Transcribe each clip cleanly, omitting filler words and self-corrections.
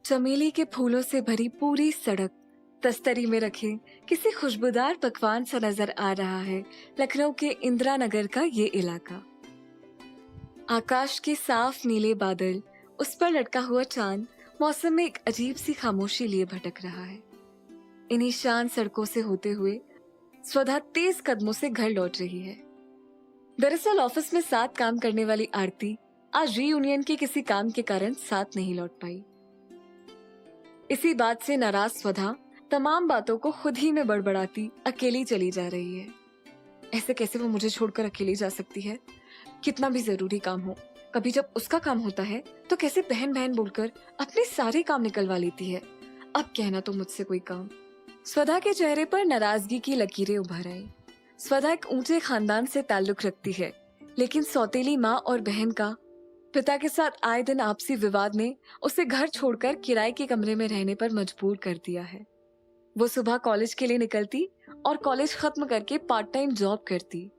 चमेली के फूलों से भरी पूरी सड़क, तस्तरी में रखे किसी खुशबूदार पकवान सा नजर आ रहा है लखनऊ के इंदिरा नगर का ये इलाका। आकाश के साफ नीले बादल, उस पर लटका हुआ चांद मौसम में एक अजीब सी खामोशी लिए भटक रहा है। इन्हीं शांत सड़कों से होते हुए स्वधा तेज कदमों से घर लौट रही है। दरअसल ऑफिस में साथ काम करने वाली आरती आज रीयूनियन के किसी काम के कारण साथ नहीं लौट पाई। इसी बात से नाराज स्वधा तमाम बातों को खुद ही में बड़बड़ाती अकेली चली जा रही है। ऐसे कैसे वो मुझे छोड़कर अकेली जा सकती है? कितना भी जरूरी काम हो, कभी जब उसका काम होता है तो कैसे बहन बहन बोलकर अपने सारे काम निकलवा लेती है। अब कहना तो मुझसे कोई काम। स्वधा के चेहरे पर नाराजगी की लकीरें उभर आई। स्वधा एक ऊंचे खानदान से ताल्लुक रखती है, लेकिन सौतेली माँ और बहन का पिता के साथ आए दिन आपसी विवाद ने उसे घर छोड़कर किराए के कमरे में रहने पर मजबूर कर दिया है। वो सुबह कॉलेज के लिए निकलती और कॉलेज खत्म करके पार्ट टाइम जॉब करती,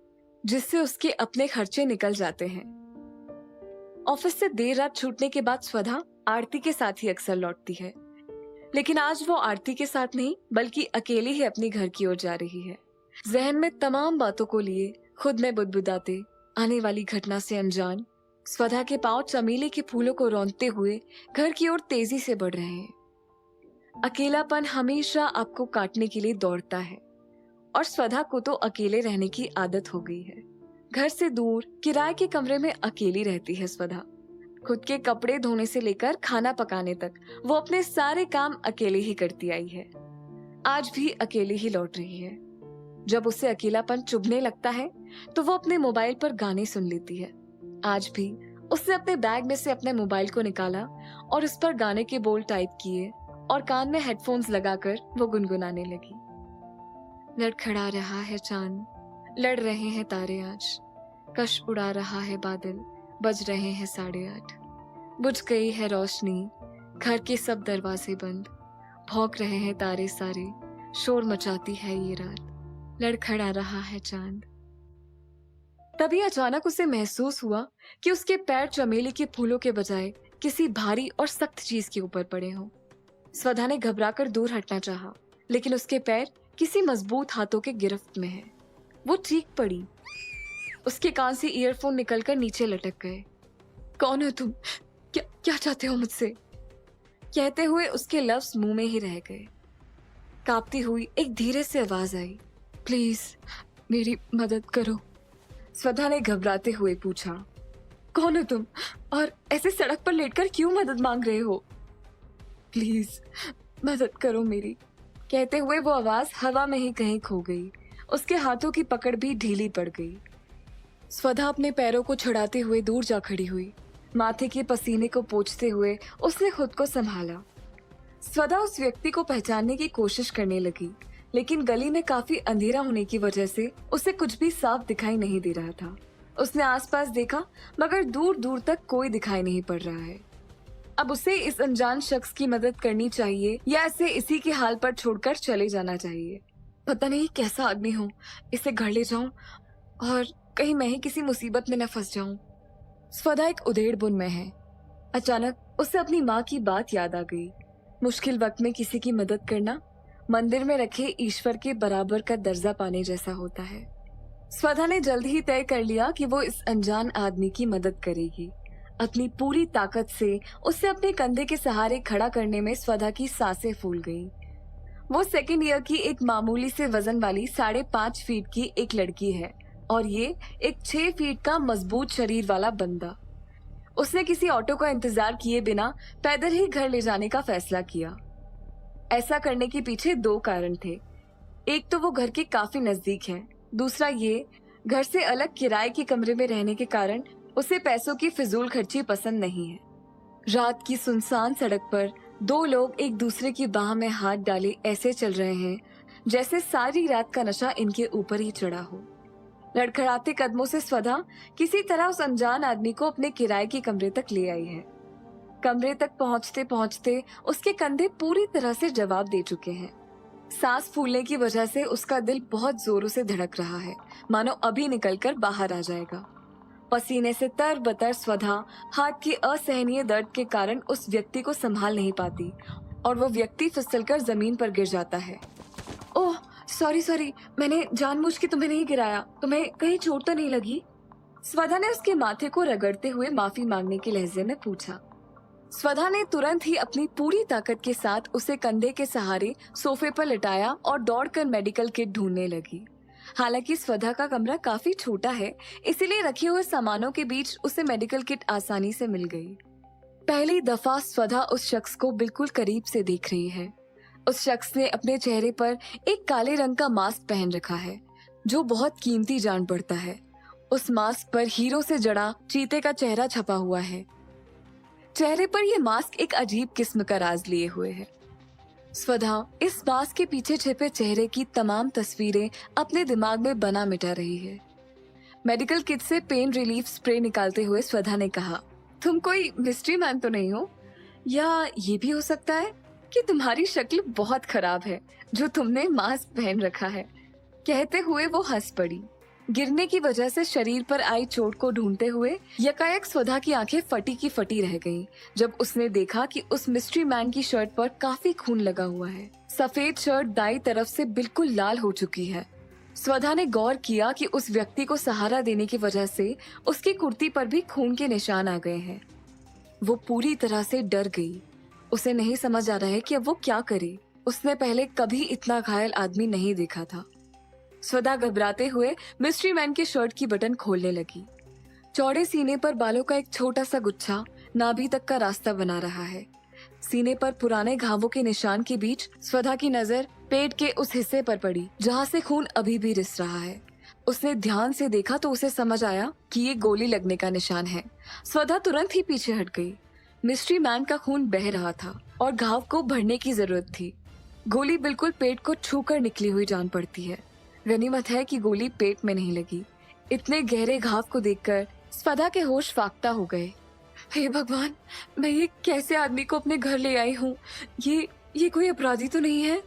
जिससे उसके अपने खर्चे निकल जाते हैं। ऑफिस से देर रात छूटने के बाद स्वधा आरती के साथ ही अक्सर लौटती है, लेकिन आज वो आरती के साथ नहीं बल्कि अकेली ही अपने घर की ओर जा रही है। जहन में तमाम बातों को लिए खुद में बुदबुदाते आने वाली घटना से अनजान स्वधा के पांव चमेली के फूलों को रौंदते हुए घर की ओर तेजी से बढ़ रहे हैं। अकेलापन हमेशा आपको काटने के लिए दौड़ता है और स्वधा को तो अकेले रहने की आदत हो गई है। घर से दूर किराए के कमरे में अकेली रहती है स्वधा। खुद के कपड़े धोने से लेकर खाना पकाने तक वो अपने सारे काम अकेले ही करती आई है। आज भी अकेले ही लौट रही है। जब उसे अकेलापन चुभने लगता है तो वो अपने मोबाइल पर गाने सुन लेती है। आज भी उसने अपने बैग में से अपने मोबाइल को निकाला और उस पर गाने के बोल टाइप किए और कान में हेडफोन्स लगाकर वो गुनगुनाने लगी। लड़खड़ा रहा है चांद, लड़ रहे हैं तारे आज, कश उड़ा रहा है बादल, बज रहे हैं 8:30। बुझ गई है रोशनी, घर के सब दरवाजे बंद, भौंक रहे हैं तारे सारे, शोर मचाती है ये रात, लड़खड़ा रहा है चांद। तभी अचानक उसे महसूस हुआ कि उसके पैर चमेली के फूलों के बजाय किसी भारी और सख्त चीज के ऊपर पड़े हों। स्वधा ने घबराकर दूर हटना चाहा, लेकिन उसके पैर किसी मजबूत हाथों के गिरफ्त में है। वो चीख पड़ी। उसके कान से ईयरफोन निकलकर नीचे लटक गए। कौन हो तुम? क्या चाहते हो मुझसे? कहते हुए उसके लफ्ज मुंह में ही रह गए। कांपती हुई एक धीरे से आवाज आई, प्लीज मेरी मदद करो। स्वधा ने घबराते हुए पूछा, कौन हो तुम और ऐसे सड़क पर लेटकर क्यों मदद मांग रहे हो? प्लीज मदद करो मेरी। कहते हुए वो आवाज हवा में ही कहीं खो गई। उसके हाथों की पकड़ भी ढीली पड़ गई। स्वधा अपने पैरों को छुड़ाते हुए दूर जा खड़ी हुई। माथे के पसीने को पोंछते हुए उसने खुद को संभाला। स्वधा उस व्यक्ति को पहचानने की कोशिश करने लगी, लेकिन गली में काफी अंधेरा होने की वजह से उसे कुछ भी साफ दिखाई नहीं दे रहा था। उसने आसपास देखा, मगर दूर दूर तक कोई दिखाई नहीं पड़ रहा है। अब उसे इस अनजान शख्स की मदद करनी चाहिए या इसे इसी के हाल पर छोड़कर चले जाना चाहिए। पता नहीं कैसा आदमी हो, इसे घर ले जाऊं और कहीं मैं ही किसी मुसीबत में न फंस जाऊं। स्वधा एक उधेड़ बुन में है। अचानक उसे अपनी माँ की बात याद आ गई। मुश्किल वक्त में किसी की मदद करना मंदिर में रखे ईश्वर के बराबर का दर्जा पाने जैसा होता है। स्वधा ने जल्द ही तय कर लिया कि वो इस अनजान आदमी की मदद करेगी। अपनी पूरी ताकत से उसे अपने कंधे के सहारे खड़ा करने में स्वधा की सांसें फूल गई। वो सेकेंड ईयर की एक मामूली से वजन वाली 5.5 फीट की एक लड़की है और ये एक 6 फीट का मजबूत शरीर वाला बंदा। उसने किसी ऑटो का इंतजार किए बिना पैदल ही घर ले जाने का फैसला किया। ऐसा करने के पीछे 2 कारण थे। एक तो वो घर के काफी नजदीक है, दूसरा ये घर से अलग किराए के कमरे में रहने के कारण उसे पैसों की फिजूल खर्ची पसंद नहीं है। रात की सुनसान सड़क पर 2 लोग एक दूसरे की बाह में हाथ डाले ऐसे चल रहे हैं जैसे सारी रात का नशा इनके ऊपर ही चढ़ा हो। लड़खड़ाते कदमों से स्वधा किसी तरह उस अनजान आदमी को अपने किराए के कमरे तक ले आई है। कमरे तक पहुंचते पहुंचते उसके कंधे पूरी तरह से जवाब दे चुके हैं। सांस फूलने की वजह से उसका दिल बहुत जोरों से धड़क रहा है, मानो अभी निकलकर बाहर आ जाएगा। पसीने से तरबतर स्वधा हाथ के असहनीय दर्द के कारण उस व्यक्ति को संभाल नहीं पाती और वो व्यक्ति फिसलकर जमीन पर गिर जाता है। ओह, सॉरी सॉरी, मैंने जानबूझ के तुम्हें नहीं गिराया। तुम्हें कहीं चोट तो नहीं लगी? स्वधा ने उसके माथे को रगड़ते हुए माफी मांगने के लहजे में पूछा। स्वधा ने तुरंत ही अपनी पूरी ताकत के साथ उसे कंधे के सहारे सोफे पर लिटाया और दौड़कर मेडिकल किट ढूंढने लगी। हालांकि स्वधा का कमरा काफी छोटा है, इसीलिए रखे हुए सामानों के बीच उसे मेडिकल किट आसानी से मिल गई। पहली दफा स्वधा उस शख्स को बिल्कुल करीब से देख रही है। उस शख्स ने अपने चेहरे पर एक काले रंग का मास्क पहन रखा है, जो बहुत कीमती जान पड़ता है। उस मास्क पर हीरो से जड़ा चीते का चेहरा छपा हुआ है। चेहरे पर यह मास्क एक अजीब किस्म का राज लिए हुए है। स्वधा इस मास्क के पीछे छिपे चेहरे की तमाम तस्वीरें अपने दिमाग में बना मिटा रही है। मेडिकल किट से पेन रिलीफ स्प्रे निकालते हुए स्वधा ने कहा, तुम कोई मिस्ट्री मैन तो नहीं हो? या ये भी हो सकता है कि तुम्हारी शक्ल बहुत खराब है जो तुमने मास्क पहन रखा है। कहते हुए वो हंस पड़ी। गिरने की वजह से शरीर पर आई चोट को ढूंढते हुए यकायक स्वधा की आंखें फटी की फटी रह गईं, जब उसने देखा कि उस मिस्ट्री मैन की शर्ट पर काफी खून लगा हुआ है। सफेद शर्ट दाई तरफ से बिल्कुल लाल हो चुकी है। स्वधा ने गौर किया कि उस व्यक्ति को सहारा देने की वजह से उसकी कुर्ती पर भी खून के निशान आ गए हैं। वो पूरी तरह से डर गई। उसे नहीं समझ आ रहा है कि अब वो क्या करे। उसने पहले कभी इतना घायल आदमी नहीं देखा था। स्वधा घबराते हुए मिस्ट्री मैन के शर्ट की बटन खोलने लगी। चौड़े सीने पर बालों का एक छोटा सा गुच्छा नाभि तक का रास्ता बना रहा है। सीने पर पुराने घावों के निशान के बीच स्वधा की नजर पेट के उस हिस्से पर पड़ी जहां से खून अभी भी रिस रहा है। उसने ध्यान से देखा तो उसे समझ आया कि ये गोली लगने का निशान है। स्वधा तुरंत ही पीछे हट गई। मिस्ट्री मैन का खून बह रहा था और घाव को भरने की जरूरत थी। गोली बिल्कुल पेट को छूकर निकली हुई जान पड़ती है। गनीमत है कि गोली पेट में नहीं लगी। इतने गहरे घाव को देखकर स्वधा के होश फाख्ता हो गए। हे भगवान, मैं ये कैसे आदमी को अपने घर ले आई हूँ? ये कोई अपराधी तो नहीं है?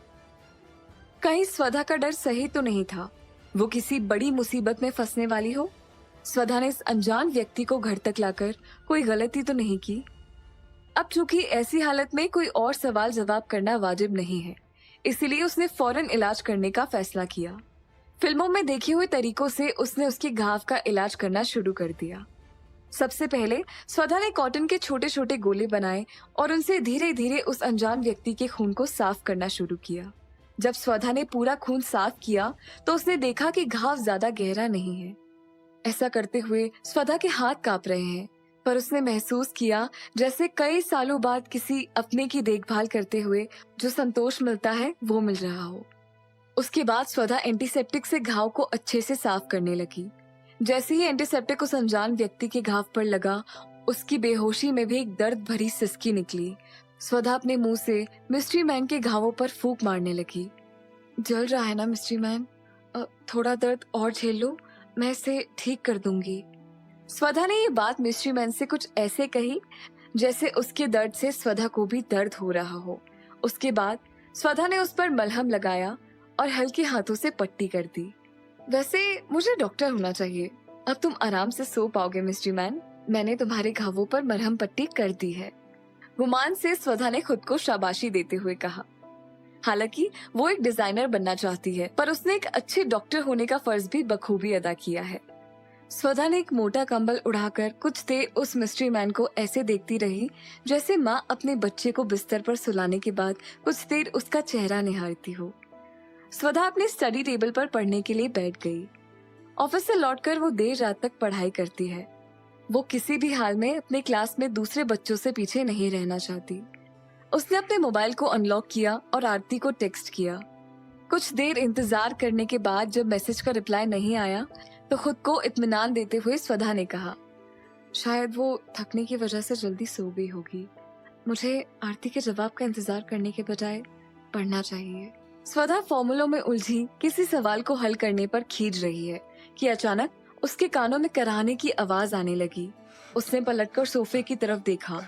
कहीं स्वधा का डर सही तो नहीं था, वो किसी बड़ी मुसीबत में फंसने वाली हो। स्वधा ने इस अनजान व्यक्ति को घर तक लाकर कोई गलती तो नहीं की। अब चूंकि ऐसी हालत में कोई और सवाल जवाब करना वाजिब नहीं है, इसीलिए उसने फौरन इलाज करने का फैसला किया। फिल्मों में देखे हुए तरीकों से उसने उसके घाव का इलाज करना शुरू कर दिया। सबसे पहले स्वधा ने कॉटन के छोटे छोटे गोले बनाए और उनसे धीरे धीरे उस अनजान व्यक्ति के खून को साफ करना शुरू किया। जब स्वधा ने पूरा खून साफ किया तो उसने देखा कि घाव ज्यादा गहरा नहीं है। ऐसा करते हुए स्वधा के हाथ कांप रहे हैं, पर उसने महसूस किया जैसे कई सालों बाद किसी अपने की देखभाल करते हुए जो संतोष मिलता है वो मिल रहा हो। उसके बाद स्वधा एंटीसेप्टिक से घाव को अच्छे से साफ करने लगी। जैसे ही एंटीसेप्टिक उस अनजान व्यक्ति के घाव पर लगा, उसकी बेहोशी में भी एक दर्द भरी सिसकी निकली। स्वधा अपने मुंह से मिस्ट्री मैन के घावों पर फूंक मारने लगी। जल रहा है ना मिस्ट्री मैन? थोड़ा दर्द और झेल लो, मैं इसे ठीक कर दूंगी। स्वधा ने ये बात मिस्ट्री मैन से कुछ ऐसे कही जैसे उसके दर्द से स्वधा को भी दर्द हो रहा हो। उसके बाद स्वधा ने उस पर मलहम लगाया और हल्के हाथों से पट्टी कर दी। वैसे मुझे डॉक्टर होना चाहिए। अब तुम आराम से सो पाओगे मिस्ट्री मैन। मैंने तुम्हारे घावों पर मरहम पट्टी कर दी है। गुमान से स्वधा ने खुद को शाबाशी देते हुए कहा। हालांकि वो एक डिजाइनर बनना चाहती है, पर उसने एक अच्छे डॉक्टर होने का फर्ज भी बखूबी अदा किया है। स्वधा ने एक मोटा कंबल उड़ाकर कुछ देर उस मिस्ट्री मैन को ऐसे देखती रही जैसे माँ अपने बच्चे को बिस्तर पर सुलाने के बाद कुछ देर उसका चेहरा निहारती हो। स्वधा अपने स्टडी टेबल पर पढ़ने के लिए बैठ गई। ऑफिस से लौटकर वो देर रात तक पढ़ाई करती है। वो किसी भी हाल में अपने क्लास में दूसरे बच्चों से पीछे नहीं रहना चाहती। उसने अपने मोबाइल को अनलॉक किया और आरती को टेक्स्ट किया। कुछ देर इंतजार करने के बाद जब मैसेज का रिप्लाई नहीं आया तो खुद को इत्मीनान देते हुए स्वधा ने कहा, शायद वो थकने की वजह से जल्दी सो गई होगी। मुझे आरती के जवाब का इंतजार करने के बजाय पढ़ना चाहिए। स्वधा फॉर्मूलों में उलझी किसी सवाल को हल करने पर खींच रही है कि अचानक उसके कानों में कराहने की आवाज आने लगी। उसने पलटकर सोफे की तरफ देखा।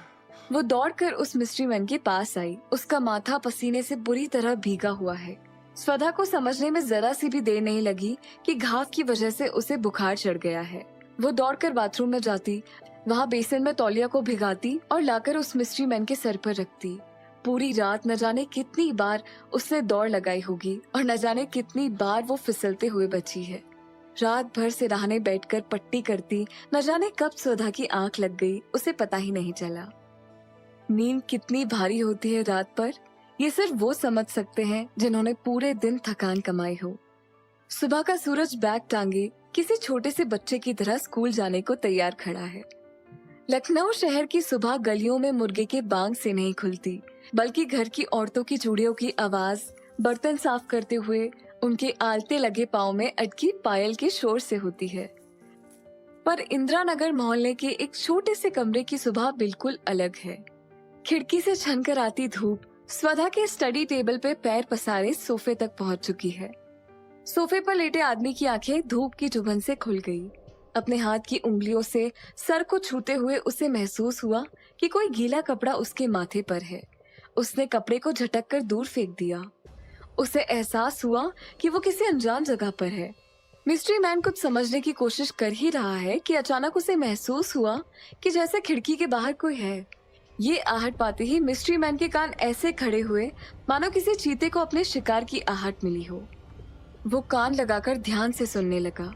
वो दौड़कर उस मिस्ट्री मैन के पास आई। उसका माथा पसीने से बुरी तरह भीगा हुआ है। स्वधा को समझने में जरा सी भी देर नहीं लगी कि घाव की वजह से उसे बुखार चढ़ गया है। वो दौड़कर बाथरूम में जाती, वहाँ बेसिन में तौलिया को भिगाती और लाकर उस मिस्ट्री मैन के सर पर रखती। पूरी रात न जाने कितनी बार उसने दौड़ लगाई होगी और न जाने कितनी बार वो फिसलते हुए बची है। रात भर सिरहाने बैठकर पट्टी करती, न जाने कब सुधा की आंख लग गई, उसे पता ही नहीं चला। नींद कितनी भारी होती है रात पर, ये सिर्फ वो समझ सकते हैं जिन्होंने पूरे दिन थकान कमाई हो। सुबह का सूरज बैग टांगे किसी छोटे से बच्चे की तरह स्कूल जाने को तैयार खड़ा है। लखनऊ शहर की सुबह गलियों में मुर्गे के बांग से नहीं खुलती, बल्कि घर की औरतों की चूड़ियों की आवाज, बर्तन साफ करते हुए उनके आलते लगे पाँव में अटकी पायल के शोर से होती है। पर इंदिरानगर मोहल्ले के एक छोटे से कमरे की सुबह बिल्कुल अलग है। खिड़की से छनकर आती धूप स्वधा के स्टडी टेबल पे पैर पसारे सोफे तक पहुंच चुकी है। सोफे पर लेटे आदमी की आंखें धूप की चुभन से खुल गई। अपने हाथ की उंगलियों से सर को छूते हुए उसे महसूस हुआ कि कोई गीला कपड़ा उसके माथे पर है। उसने कपड़े को झटक कर दूर फेंक दिया। उसे एहसास हुआ कि वो किसी अनजान जगह पर है। मिस्ट्री मैन कुछ समझने की कोशिश कर ही रहा है कि अचानक उसे महसूस हुआ कि जैसे खिड़की के बाहर कोई है। ये आहट पाते ही मिस्ट्री मैन के कान ऐसे खड़े हुए मानो किसी चीते को अपने शिकार की आहट मिली हो। वो कान लगाकर ध्यान से सुनने लगा।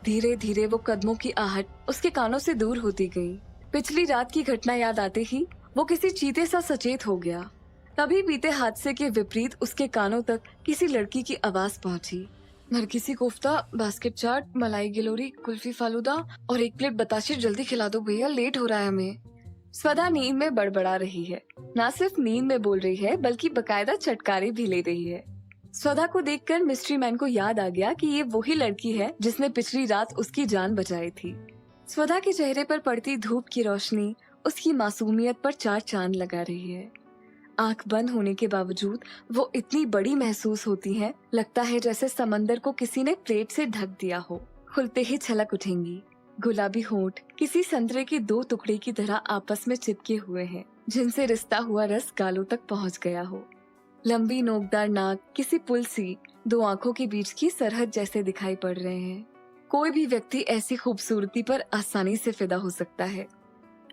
धीरे धीरे वो कदमों की आहट उसके कानों से दूर होती गई। पिछली रात की घटना याद आते ही वो किसी चीते सा सचेत हो गया। तभी बीते हादसे के विपरीत उसके कानों तक किसी लड़की की आवाज पहुंची। नरगिसी कोफ्ता, बास्केट चाट, मलाई गिलोरी, कुल्फी फालूदा और एक प्लेट बताशे जल्दी खिला दो भैया, लेट हो रहा है हमें। स्वधा नींद में बड़बड़ा रही है। न सिर्फ नींद में बोल रही है बल्कि बकायदा चटकारे भी ले रही है। स्वधा को देखकर मिस्ट्री मैन को याद आ गया कि ये वही लड़की है जिसने पिछली रात उसकी जान बचाई थी। स्वधा के चेहरे पर पड़ती धूप की रोशनी उसकी मासूमियत पर चार चांद लगा रही है। आंख बंद होने के बावजूद वो इतनी बड़ी महसूस होती है, लगता है जैसे समंदर को किसी ने प्लेट से ढक दिया हो। खुलते ही छलक उठेंगी। गुलाबी होंठ किसी संतरे के दो टुकड़े की तरह आपस में चिपके हुए हैं, जिनसे रिश्ता हुआ रस गालों तक पहुंच गया हो। लंबी नोकदार नाक किसी पुल सी दो आंखों के बीच की सरहद जैसे दिखाई पड़ रहे हैं। कोई भी व्यक्ति ऐसी खूबसूरती पर आसानी से फिदा हो सकता है।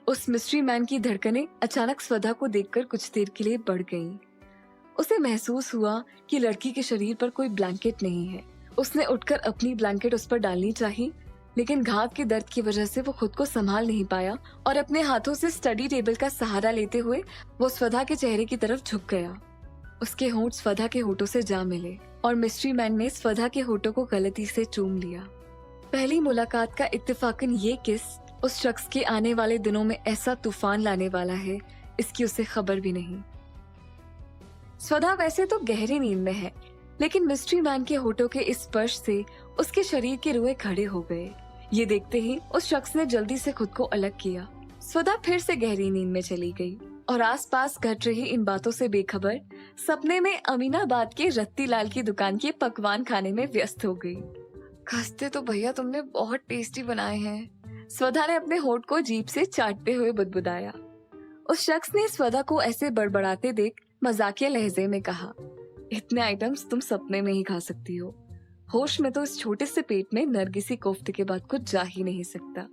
उस मिस्ट्री मैन की धड़कनें अचानक स्वधा को देखकर कुछ देर के लिए बढ़ गईं। उसे महसूस हुआ कि लड़की के शरीर पर कोई ब्लैंकेट नहीं है। उसने उठकर अपनी ब्लैंकेट उस पर डालनी चाहिए, लेकिन घाव के दर्द की वजह से वो खुद को संभाल नहीं पाया और अपने हाथों से स्टडी टेबल का सहारा लेते हुए वो स्वधा के चेहरे की तरफ झुक गया। उसके होंठ स्वधा के होठों से जा मिले और मिस्ट्री मैन ने स्वधा के होठों को गलती से चूम लिया। पहली मुलाकात का इत्तेफाकन ये किस उस शख्स के आने वाले दिनों में ऐसा तूफान लाने वाला है, इसकी उसे खबर भी नहीं। स्वधा वैसे तो गहरी नींद में है, लेकिन मिस्ट्री मैन के होठों के इस स्पर्श से उसके शरीर के रोए खड़े हो गए। ये देखते ही उस शख्स ने जल्दी से खुद को अलग किया। स्वधा फिर से गहरी नींद में चली गई और आसपास घट रही इन बातों से बेखबर सपने में अमीनाबाद के रत्ती लाल की दुकान के पकवान खाने में व्यस्त हो गई। खस्ते तो भैया तुमने बहुत टेस्टी बनाए हैं, स्वधा ने अपने होठ को जीभ से चाटते हुए बुदबुदाया। उस शख्स ने स्वधा को ऐसे बड़बड़ाते देख मजाकिया लहजे में कहा, इतने आइटम्स तुम सपने में ही खा सकती हो, होश में तो इस छोटे से पेट में नरगिसी कोफ्ते के बाद कुछ जा ही नहीं सकता।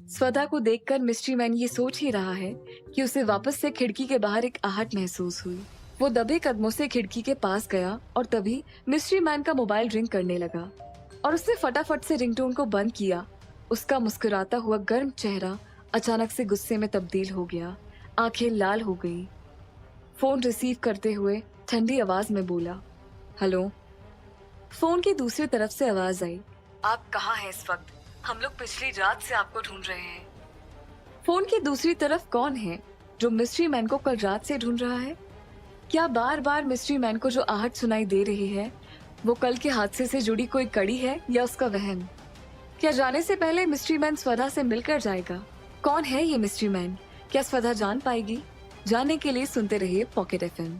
स्वधा को देखकर मिस्ट्री मैन ये सोच ही रहा है कि उसे वापस से खिड़की के बाहर एक आहट महसूस हुई। वो दबे कदमों से खिड़की के पास गया और तभी मिस्ट्री मैन का मोबाइल रिंग करने लगा और उसने फटाफट से रिंगटोन को बंद किया। उसका मुस्कुराता हुआ गर्म चेहरा अचानक से गुस्से में तब्दील हो गया। आंखें लाल हो गई। फोन रिसीव करते हुए ठंडी आवाज में बोला, हेलो। फोन की दूसरी तरफ से आवाज आई, आप कहाँ हैं इस वक्त? हम लोग पिछली रात से आपको ढूंढ रहे हैं। फोन की दूसरी तरफ कौन है जो मिस्ट्री मैन को कल रात से ढूंढ रहा है? क्या बार बार मिस्ट्री मैन को जो आहट सुनाई दे रही है वो कल के हादसे से जुड़ी कोई कड़ी है या उसका वहम? क्या जाने से पहले मिस्ट्री मैन स्वधा से मिलकर जाएगा? कौन है ये मिस्ट्री मैन? क्या स्वधा जान पाएगी? जानने के लिए सुनते रहिए पॉकेट एफएम।